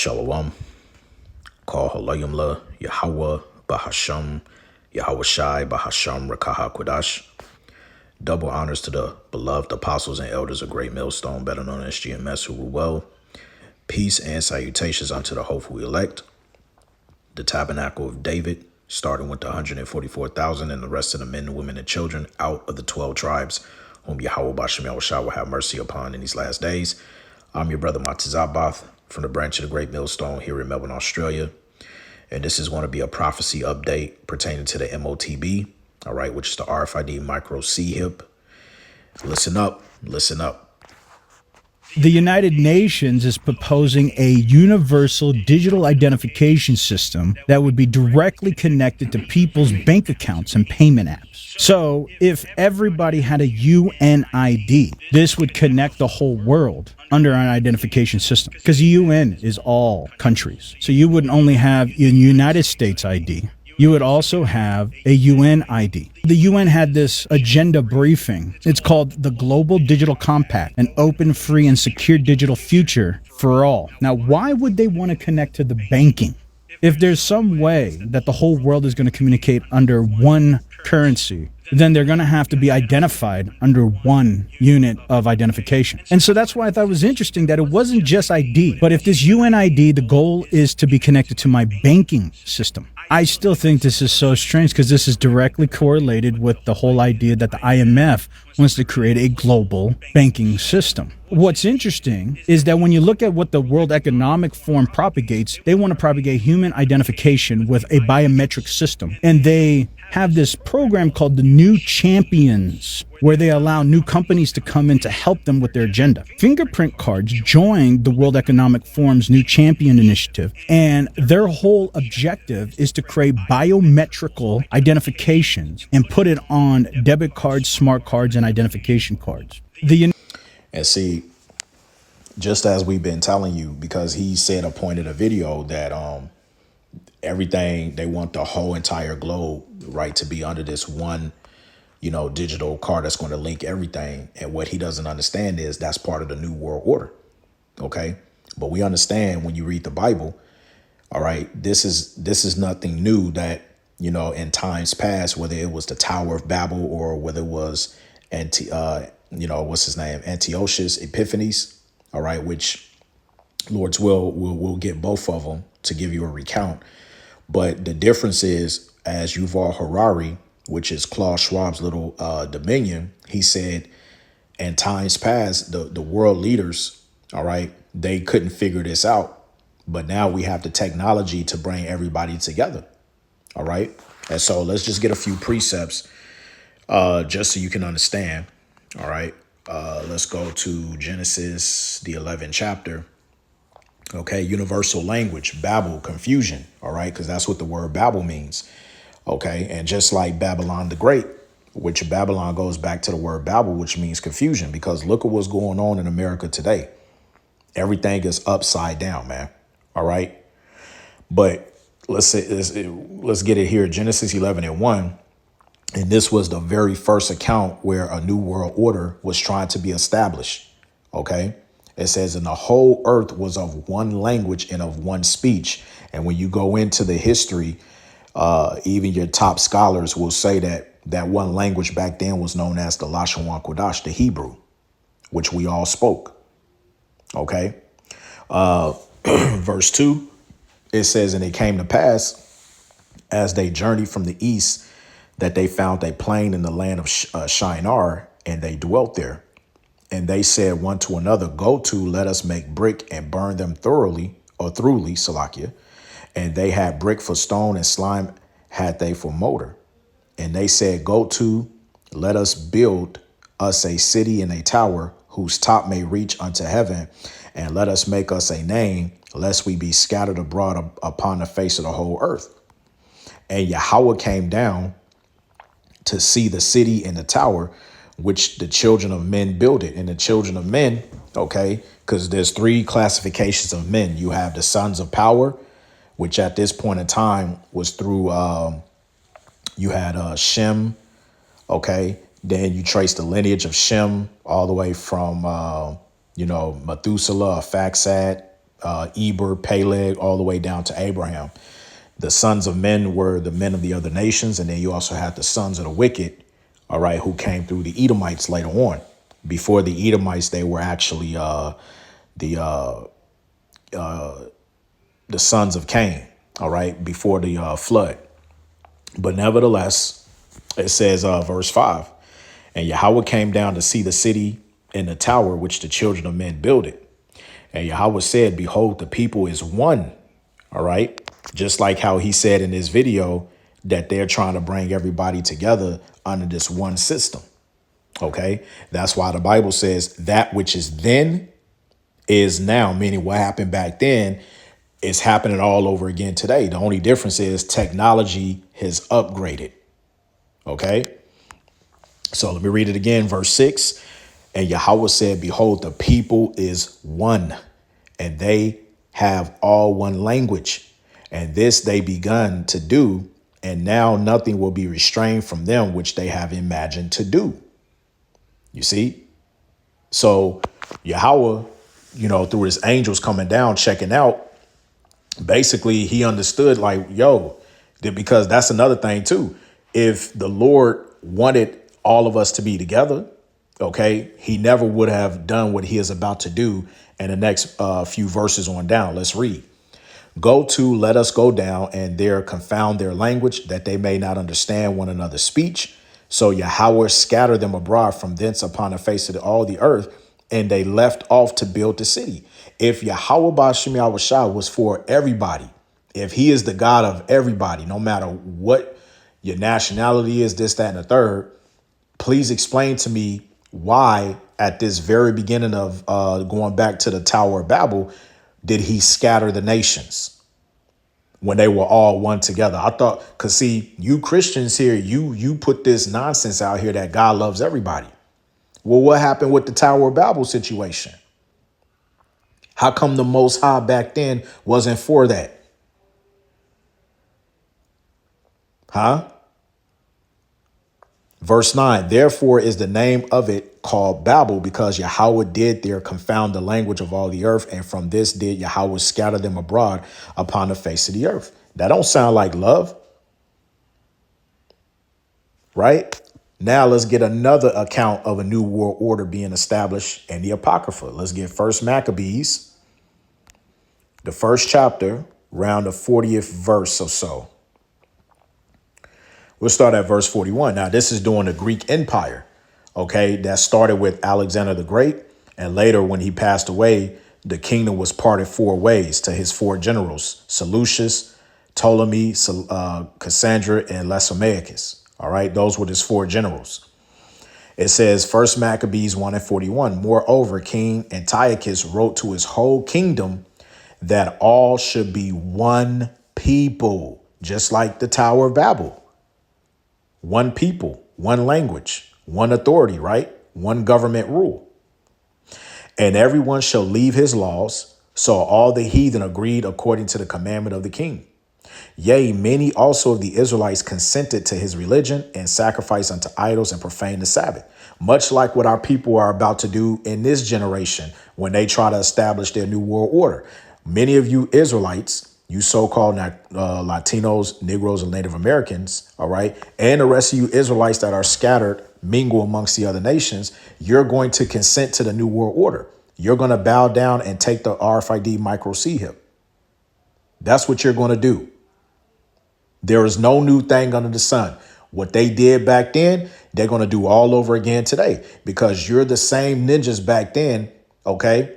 Shalom. Call Halayimla Yahweh Bahasham Yahweh Shai Bahasham Rakaha Kodash. Double honors to the beloved apostles and elders of Great Millstone, better known as GMS, who rule well. Peace and salutations unto the hopeful elect. The tabernacle of David, starting with the 144,000 and the rest of the men, women, and children out of the 12 tribes, whom Yahweh Bashem Yahushua will have mercy upon in these last days. I'm your brother M.O.T.B from the branch of the Great Millstone here in Melbourne, Australia. And this is going to be a prophecy update pertaining to the M.O.T.B, all right, which is the RFID micro C hip. Listen up, listen up. The United Nations is proposing a universal digital identification system that would be directly connected to people's bank accounts and payment apps. So if everybody had a UNID, this would connect the whole world under an identification system, because the UN is all countries. So you wouldn't only have a United States ID. You would also have a UN ID. The UN had this agenda briefing. It's called the Global Digital Compact, an open, free, and secure digital future for all. Now, why would they want to connect to the banking? If there's some way that the whole world is going to communicate under one currency, then they're going to have to be identified under one unit of identification. And so that's why I thought it was interesting that it wasn't just ID, but if this UN ID, the goal is to be connected to my banking system. I still think this is so strange because this is directly correlated with the whole idea that the IMF wants to create a global banking system. What's interesting is that when you look at what the World Economic Forum propagates, they want to propagate human identification with a biometric system. And they have this program called the New Champions, where they allow new companies to come in to help them with their agenda. Fingerprint cards joined the World Economic Forum's New Champion initiative, and their whole objective is to create biometrical identifications and put it on debit cards, smart cards, and identification cards. And see, just as we've been telling you, because he said a point in a video that everything, they want the whole entire globe, right, to be under this one, digital card that's going to link everything. And what he doesn't understand is that's part of the new world order. OK, but we understand when you read the Bible. All right. This is nothing new that, in times past, whether it was the Tower of Babel or whether it was what's his name? Antiochus Epiphanes. All right. Which Lord's will, we'll get both of them to give you a recount. But the difference is, as Yuval Harari, which is Klaus Schwab's little dominion, he said, in times past, the world leaders, all right, they couldn't figure this out. But now we have the technology to bring everybody together. All right. And so let's just get a few precepts just so you can understand. All right. Let's go to Genesis, the 11th chapter. OK, universal language, Babel, confusion. All right, because that's what the word Babel means. OK, and just like Babylon the Great, which Babylon goes back to the word Babel, which means confusion, because look at what's going on in America today. Everything is upside down, man. All right. But let's get it here. Genesis 11:1. And this was the very first account where a new world order was trying to be established. OK. It says, and the whole earth was of one language and of one speech. And when you go into the history, even your top scholars will say that one language back then was known as the Lashon Kodash, the Hebrew, which we all spoke. OK. Verse 2, it says, and it came to pass as they journeyed from the east that they found a plain in the land of Shinar, and they dwelt there. And they said one to another, go to, let us make brick and burn them thoroughly, Salakia. And they had brick for stone and slime had they for mortar. And they said, go to, let us build us a city and a tower whose top may reach unto heaven. And let us make us a name, lest we be scattered abroad upon the face of the whole earth. And Yahweh came down to see the city and the tower, which the children of men builded. And the children of men, OK, because there's three classifications of men. You have the sons of power, which at this point in time was through you had Shem. OK, then you trace the lineage of Shem all the way from, Methuselah, Faxad, Eber, Peleg, all the way down to Abraham. The sons of men were the men of the other nations. And then you also had the sons of the wicked, all right, who came through the Edomites later on. Before the Edomites, they were actually the the sons of Cain, all right, before the flood. But nevertheless, it says, verse 5, and Yahweh came down to see the city and the tower which the children of men builded. And Yahweh said, behold, the people is one. All right. Just like how he said in this video that they're trying to bring everybody together under this one system. OK, that's why the Bible says that which is then is now, meaning what happened back then is happening all over again today. The only difference is technology has upgraded. OK, so let me read it again. Verse 6. And Yahweh said, behold, the people is one, and they have all one language. And this they begun to do, and now nothing will be restrained from them which they have imagined to do. You see? So Yahweh, through his angels coming down, checking out, basically he understood like, yo, because that's another thing too. If the Lord wanted all of us to be together, okay, he never would have done what he is about to do in the next few verses on down. Let's read. Go to, let us go down, and there confound their language, that they may not understand one another's speech. So Yahweh scattered them abroad from thence upon the face of all the earth, and they left off to build the city. If Yahweh Ba'Shem Yahushua was for everybody, if he is the God of everybody, no matter what your nationality is, this, that, and the third, please explain to me why at this very beginning of going back to the Tower of Babel, did he scatter the nations when they were all one together? I thought, because see, you Christians here, you put this nonsense out here that God loves everybody. Well, what happened with the Tower of Babel situation? How come the Most High back then wasn't for that? Huh? Verse 9, therefore is the name of it called Babel, because Yahweh did there confound the language of all the earth, and from this did Yahweh scatter them abroad upon the face of the earth. That don't sound like love, right? Now let's get another account of a new world order being established in the Apocrypha. Let's get First Maccabees, the first chapter, around the 40th verse or so. We'll start at verse 41. Now, this is during the Greek Empire, okay, that started with Alexander the Great. And later, when he passed away, the kingdom was parted four ways to his four generals, Seleucus, Ptolemy, Cassandra, and Lacomaeus. All right, those were his four generals. It says, First Maccabees 1 and 41. Moreover, King Antiochus wrote to his whole kingdom that all should be one people, just like the Tower of Babel. One people, one language, one authority, right? One government rule. And everyone shall leave his laws. So all the heathen agreed according to the commandment of the king. Yea, many also of the Israelites consented to his religion and sacrificed unto idols and profaned the Sabbath, much like what our people are about to do in this generation when they try to establish their new world order. Many of you Israelites, you so-called Latinos, Negroes, and Native Americans, all right, and the rest of you Israelites that are scattered, mingle amongst the other nations, you're going to consent to the new world order. You're going to bow down and take the RFID micro C hip. That's what you're going to do. There is no new thing under the sun. What they did back then, they're going to do all over again today, because you're the same ninjas back then, okay,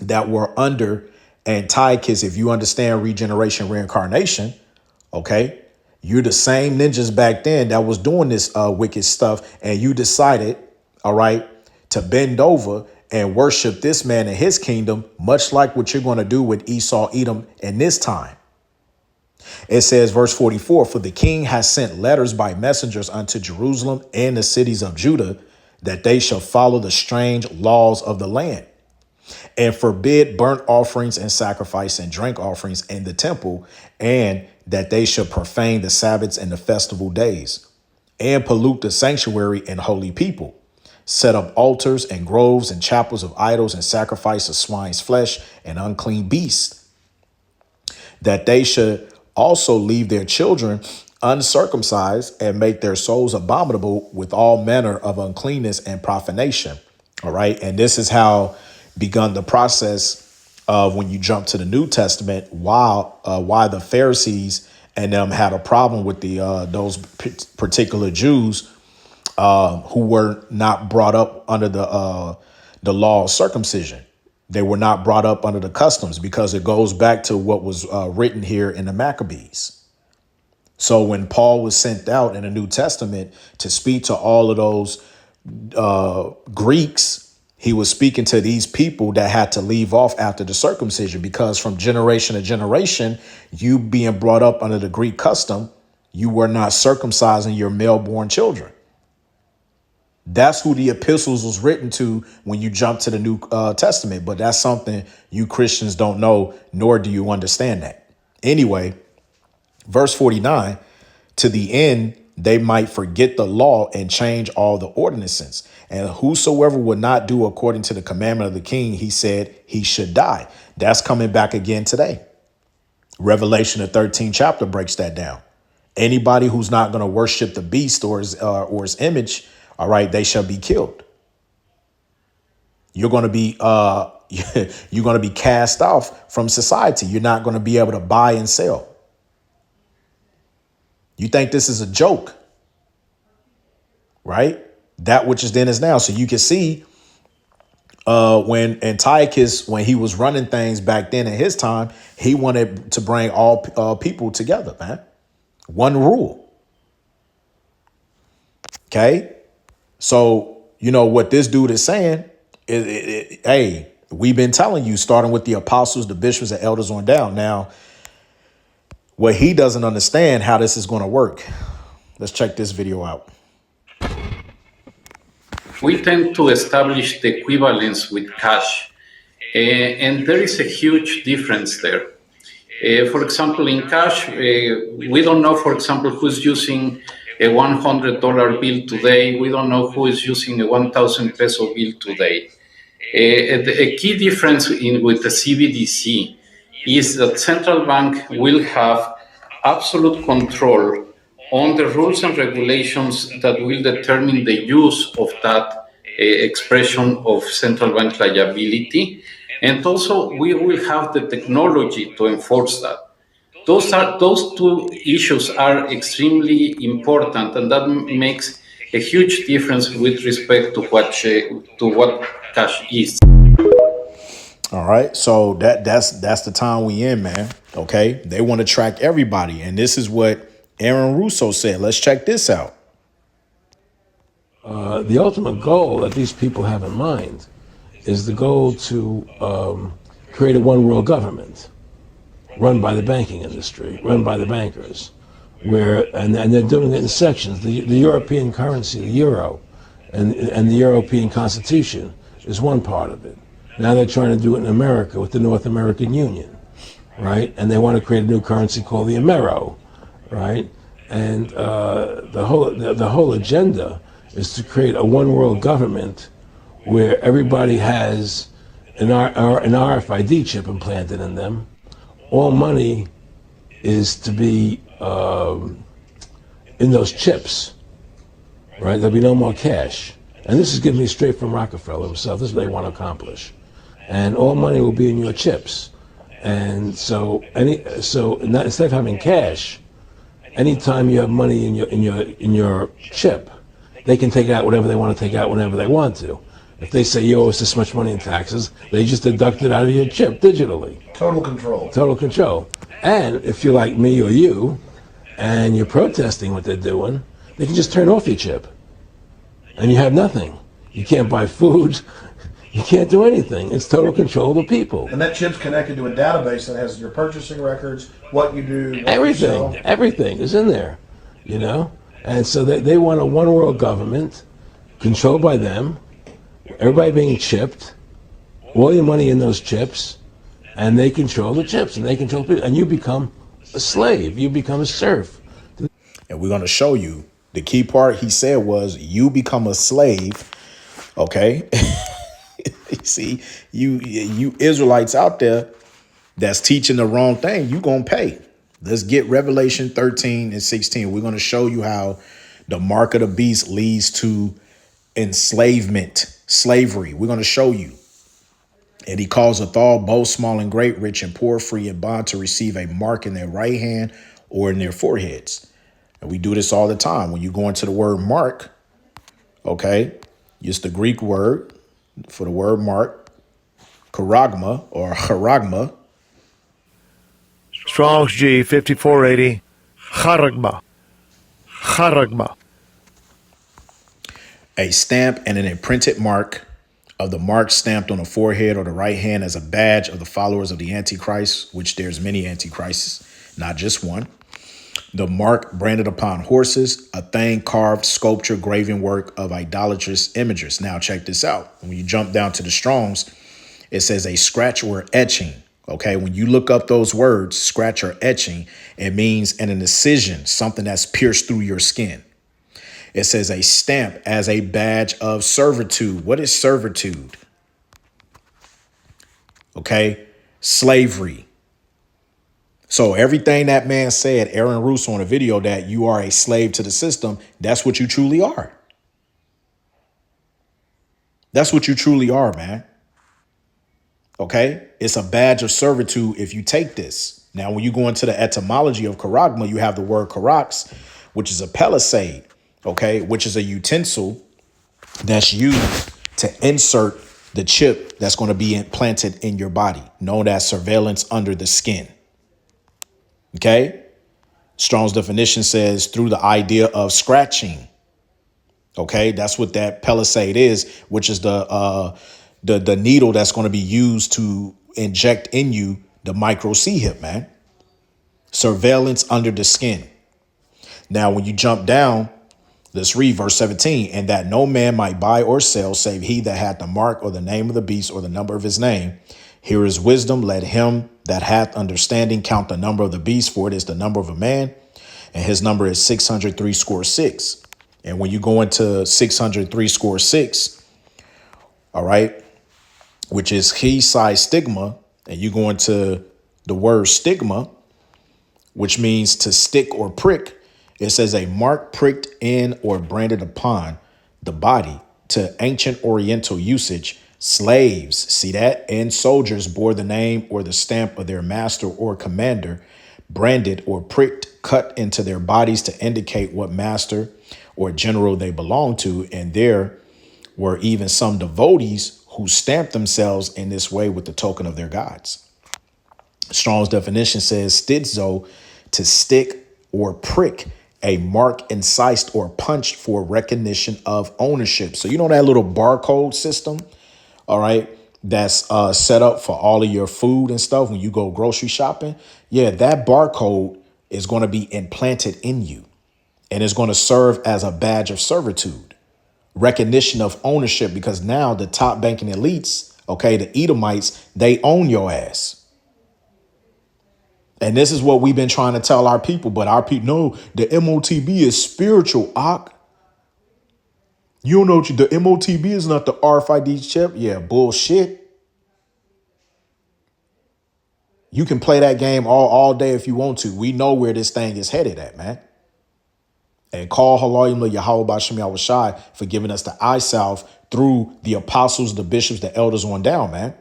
that were under Antiochus. If you understand regeneration, reincarnation, okay, you're the same ninjas back then that was doing this wicked stuff. And you decided, all right, to bend over and worship this man in his kingdom, much like what you're going to do with Esau, Edom in this time. It says, verse 44, for the king has sent letters by messengers unto Jerusalem and the cities of Judah, that they shall follow the strange laws of the land and forbid burnt offerings and sacrifice and drink offerings in the temple, and that they shall profane the Sabbaths and the festival days and pollute the sanctuary and holy people. set up altars and groves and chapels of idols and sacrifice of swine's flesh and unclean beasts, that they should also leave their children uncircumcised and make their souls abominable with all manner of uncleanness and profanation. All right. And this is how begun the process of, when you jump to the New Testament, why the Pharisees and them had a problem with those particular Jews who were not brought up under the law of circumcision. They were not brought up under the customs, because it goes back to what was written here in the Maccabees. So when Paul was sent out in the New Testament to speak to all of those Greeks, he was speaking to these people that had to leave off after the circumcision, because from generation to generation, you being brought up under the Greek custom, you were not circumcising your male-born children. That's who the epistles was written to when you jump to the New Testament. But that's something you Christians don't know, nor do you understand that. Anyway, verse 49, to the end they might forget the law and change all the ordinances. And whosoever would not do according to the commandment of the king, he said he should die. That's coming back again today. Revelation, the 13th chapter, breaks that down. Anybody who's not going to worship the beast or his image, all right, they shall be killed. You're going to be you're going to be cast off from society. You're not going to be able to buy and sell. You think this is a joke, right? That which is then is now. So you can see when Antiochus, when he was running things back then in his time, he wanted to bring all people together, man. One rule. Okay. So, you know what this dude is saying is, hey, we've been telling you, starting with the apostles, the bishops, and elders on down. Now, what he doesn't understand how this is going to work. Let's check this video out. We tend to establish the equivalence with cash, and there is a huge difference there. For example, in cash, we don't know, for example, who's using a $100 bill today. We don't know who is using a 1,000 peso bill today. A key difference with the CBDC is that central bank will have absolute control on the rules and regulations that will determine the use of that expression of central bank liability. And also we will have the technology to enforce that. Those two issues are extremely important, and that makes a huge difference with respect to what cash is. All right. So that's the time we in, man. Okay. They want to track everybody. And this is what Aaron Russo said. Let's check this out. The ultimate goal that these people have in mind is the goal to create a one world government run by the banking industry, run by the bankers, and they're doing it in sections. The European currency, the euro, and the European Constitution is one part of it. Now they're trying to do it in America with the North American Union, right? And they want to create a new currency called the M.O.T.B, right? And the whole agenda is to create a one world government where everybody has an RFID chip implanted in them. All money is to be in those chips, right? There'll be no more cash. And this is given me straight from Rockefeller himself. This is what they want to accomplish. And all money will be in your chips. And so instead of having cash, anytime you have money in your chip, they can take out whatever they want to take out whenever they want to. If they say you owe us this much money in taxes, they just deduct it out of your chip digitally. Total control. Total control. And if you're like me or you, and you're protesting what they're doing, they can just turn off your chip. And you have nothing. You can't buy food. You can't do anything. It's total control of the people. And that chip's connected to a database that has your purchasing records, what you do, what Everything. you sell. Everything is in there, you know? And so they want a one world government controlled by them, everybody being chipped, all your money in those chips, and they control the chips, and they control people, and you become a slave, you become a serf. And we're going to show you the key part he said was you become a slave Okay. See, you Israelites out there that's teaching the wrong thing, you gonna pay. Let's get Revelation 13 and 16. We're gonna show you how the mark of the beast leads to enslavement, slavery. We're gonna show you. And he causeth all, both small and great, rich and poor, free and bond, to receive a mark in their right hand or in their foreheads. And we do this all the time. When you go into the word mark, okay, it's the Greek word for the word mark, charagma or charagma, Strong's G 5480. Charagma. Charagma. a stamp and an imprinted mark of the mark stamped on the forehead or the right hand as a badge of the followers of the Antichrist, which there's many Antichrists, not just one. The mark branded upon horses, a thing carved, sculpture, graven work of idolatrous imagers. Now check this out. When you jump down to the Strongs, it says a scratch or etching. Okay, when you look up those words, scratch or etching, it means an incision, something that's pierced through your skin. It says a stamp as a badge of servitude. What is servitude? Okay, slavery. So everything that man said, Aaron Russo on a video, that you are a slave to the system, that's what you truly are. That's what you truly are, man. Okay, it's a badge of servitude if you take this. Now, when you go into the etymology of charagma, you have the word charax, which is a palisade, okay, which is a utensil that's used to insert the chip that's going to be implanted in your body, known as surveillance under the skin. Okay, Strong's definition says through the idea of scratching. Okay, that's what that palisade is, which is the needle that's going to be used to inject in you the micro C-hip, man. Surveillance under the skin. Now, when you jump down, let's read verse 17. And that no man might buy or sell save he that hath the mark or the name of the beast or the number of his name. Here is wisdom. Let him that hath understanding count the number of the beast, for it is the number of a man. And his number is 603 score 6. And when you go into 603 score 6, all right, which is he size stigma, and you go into the word stigma, which means to stick or prick. It says a mark pricked in or branded upon the body. To ancient Oriental usage, slaves, see that, and soldiers bore the name or the stamp of their master or commander, branded or pricked, cut into their bodies to indicate what master or general they belonged to. And there were even some devotees who stamped themselves in this way with the token of their gods. Strong's definition says stizo, to stick or prick, a mark incised or punched for recognition of ownership. So you know that little barcode system, all right, that's set up for all of your food and stuff when you go grocery shopping. Yeah, that barcode is going to be implanted in you, and it's going to serve as a badge of servitude, recognition of ownership, because now the top banking elites, okay, the Edomites, they own your ass. And this is what we've been trying to tell our people, but our people know the M.O.T.B is spiritual, Ak. You don't know what the M.O.T.B is, not the RFID chip. Yeah, bullshit. You can play that game all day if you want to. We know where this thing is headed at, man. And call Halayim Yahweh Bashem Yahushai for giving us the eye salve through the apostles, the bishops, the elders on down, man,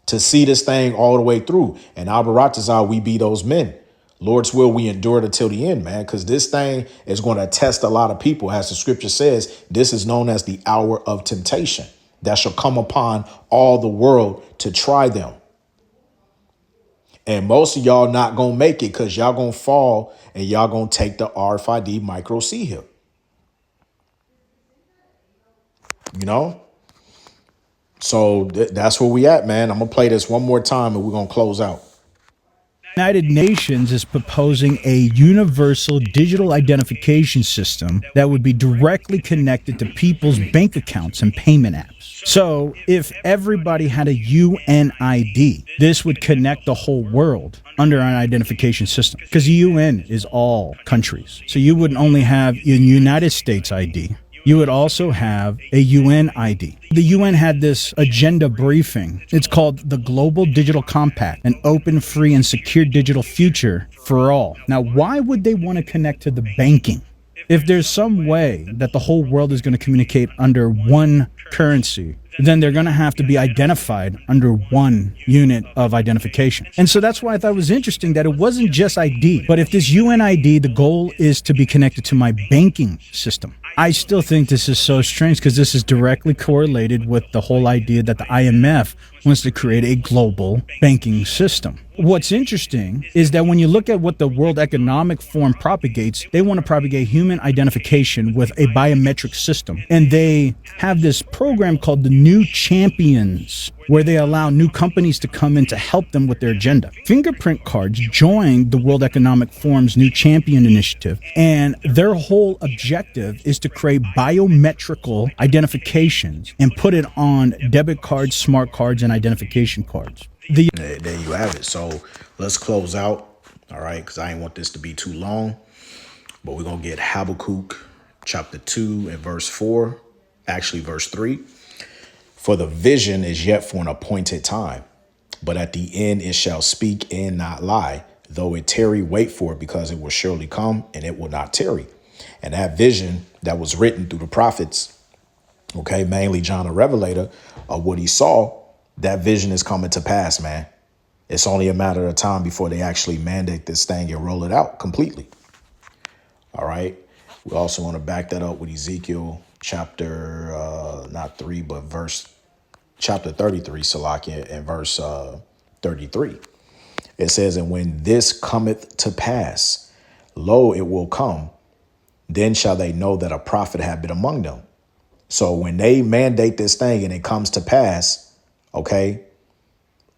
to see this thing all the way through. And Abaratazah, we be those men. Lord's will, we endure it until the end, man, because this thing is going to test a lot of people. As the scripture says, this is known as the hour of temptation that shall come upon all the world to try them. And most of y'all not going to make it because y'all going to fall and y'all going to take the RFID micro C hip. You know? So that's where we at, man. I'm going to play this one more time and we're going to close out. The United Nations is proposing a universal digital identification system that would be directly connected to people's bank accounts and payment apps. So if everybody had a UNID, this would connect the whole world under an identification system, because the UN is all countries. So you wouldn't only have a United States ID. You would also have a UN ID. The UN had this agenda briefing. It's called the Global Digital Compact, an open, free, and secure digital future for all. Now, why would they want to connect to the banking? If there's some way that the whole world is going to communicate under one currency, then they're going to have to be identified under one unit of identification. And so that's why I thought it was interesting that it wasn't just ID, but if this UN ID, the goal is to be connected to my banking system. I still think this is so strange because this is directly correlated with the whole idea that the IMF wants to create a global banking system. What's interesting is that when you look at what the World Economic Forum propagates, they want to propagate human identification with a biometric system. And they have this program called the New Champions, where they allow new companies to come in to help them with their agenda. Fingerprint cards joined the World Economic Forum's New Champion initiative, and their whole objective is to create biometrical identifications and put it on debit cards, smart cards, and identification cards. There you have it. So let's close out. All right. Because I ain't want this to be too long. But we're going to get Habakkuk chapter 2 and verse 4. Actually, verse 3. For the vision is yet for an appointed time, but at the end it shall speak and not lie. Though it tarry, wait for it, because it will surely come and it will not tarry. And that vision that was written through the prophets, okay, mainly John the Revelator, of what he saw, that vision is coming to pass, man. It's only a matter of time before they actually mandate this thing and roll it out completely. All right. We also want to back that up with Ezekiel chapter, not 3, but chapter 33, Salakia, and verse 33. It says, and when this cometh to pass, lo, it will come. Then shall they know that a prophet had been among them. So when they mandate this thing and it comes to pass, okay,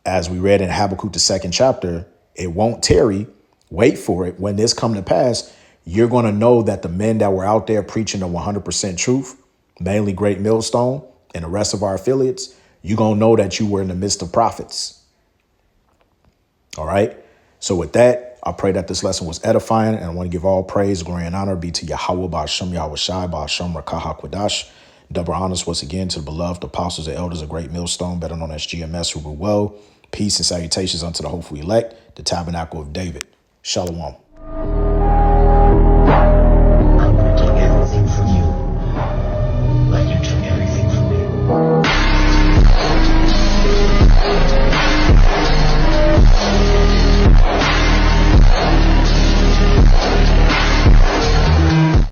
as we read in Habakkuk, the 2nd chapter, it won't tarry. Wait for it. When this come to pass, you're going to know that the men that were out there preaching the 100% truth, mainly Great Millstone and the rest of our affiliates, you're going to know that you were in the midst of prophets. All right. So with that, I pray that this lesson was edifying, and I want to give all praise, glory, and honor be to Yahweh, Ba'ashem, Yahweh Shai, Ba'ashem, Rakah HaKwadash. Double honors once again to the beloved apostles and elders of Great Millstone, better known as GMS, who rule well. Peace and salutations unto the hopeful elect, the tabernacle of David. Shalom.